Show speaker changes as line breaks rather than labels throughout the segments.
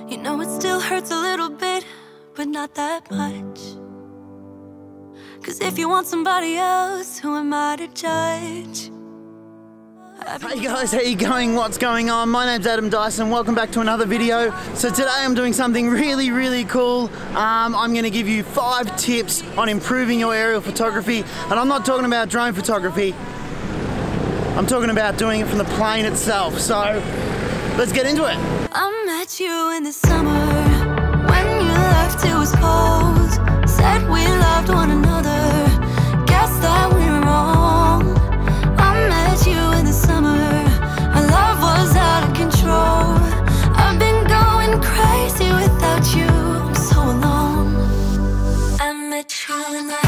You know it still hurts a little bit, but not that much. 'Cause if you want somebody else, who am I to judge?
Hey guys, how you going? What's going on? My name's Dyson. Welcome back to another video. So today I'm doing something really cool. I'm going to give you 5 tips on improving your aerial photography. And I'm not talking about drone photography. I'm talking about doing it from the plane itself. So let's get into it.
I met you in the summer when you left, it was cold. Said we loved one another, guess that we were wrong. I met you in the summer, our love was out of control. I've been going crazy without you for so long. I met you in the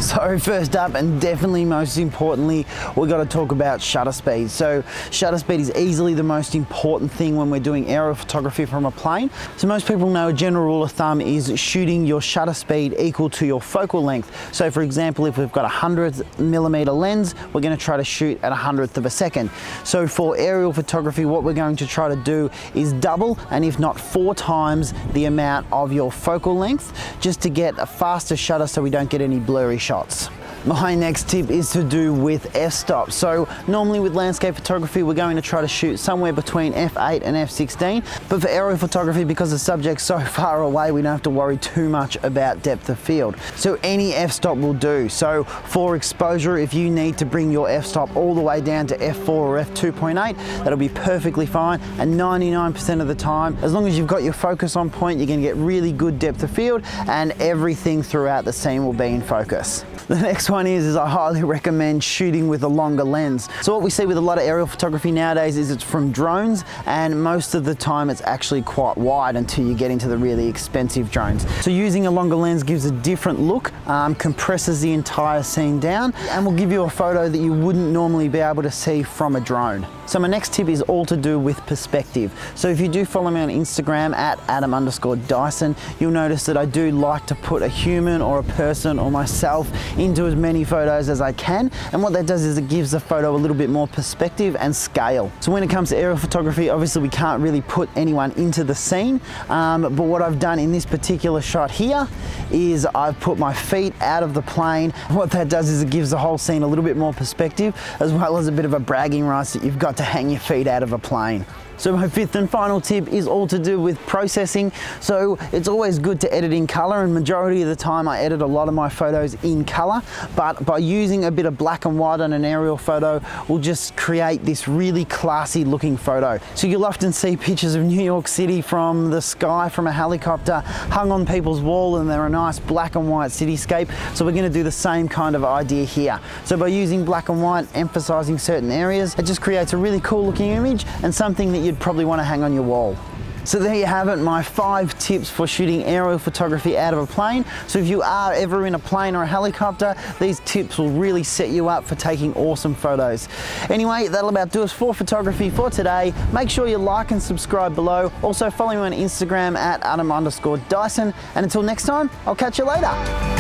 So first up, and definitely most importantly, we've got to talk about shutter speed. So shutter speed is easily the most important thing when we're doing aerial photography from a plane. So most people know a general rule of thumb is shooting your shutter speed equal to your focal length. So for example, if we've got a 100mm lens, we're going to try to shoot at 100th of a second. So for aerial photography, what we're going to try to do is double, and if not 4 times the amount of your focal length, just to get a faster shutter so we don't get any blurry shots. My next tip is to do with f-stop. So normally with landscape photography, we're going to try to shoot somewhere between f8 and f16. But for aerial photography, because the subject's so far away, we don't have to worry too much about depth of field. So any f-stop will do. So for exposure, if you need to bring your f-stop all the way down to f4 or f2.8, that'll be perfectly fine. And 99% of the time, as long as you've got your focus on point, you're going to get really good depth of field, and everything throughout the scene will be in focus. The next one is I highly recommend shooting with a longer lens. So what we see with a lot of aerial photography nowadays is it's from drones, and most of the time it's actually quite wide until you get into the really expensive drones. So using a longer lens gives a different look, compresses the entire scene down, and will give you a photo that you wouldn't normally be able to see from a drone. So my next tip is all to do with perspective. So if you do follow me on Instagram at Adam_Dyson, you'll notice that I do like to put a human or a person or myself into as many photos as I can. And what that does is it gives the photo a little bit more perspective and scale. So when it comes to aerial photography, obviously we can't really put anyone into the scene. But what I've done in this particular shot here is I've put my feet out of the plane. What that does is it gives the whole scene a little bit more perspective, as well as a bit of a bragging rights that you've got to hang your feet out of a plane. So my 5th and final tip is all to do with processing. So it's always good to edit in color, and majority of the time I edit a lot of my photos in color, but by using a bit of black and white on an aerial photo, we'll just create this really classy looking photo. So you'll often see pictures of New York City from the sky, from a helicopter, hung on people's wall, and they're a nice black and white cityscape. So we're going to do the same kind of idea here. So by using black and white, emphasizing certain areas, it just creates a really cool looking image and something that you'd probably want to hang on your wall. So there you have it, my 5 tips for shooting aerial photography out of a plane. So if you are ever in a plane or a helicopter, these tips will really set you up for taking awesome photos. Anyway, that'll about do us for photography for today. Make sure you like and subscribe below. Also follow me on Instagram at Adam_Dyson. And until next time, I'll catch you later.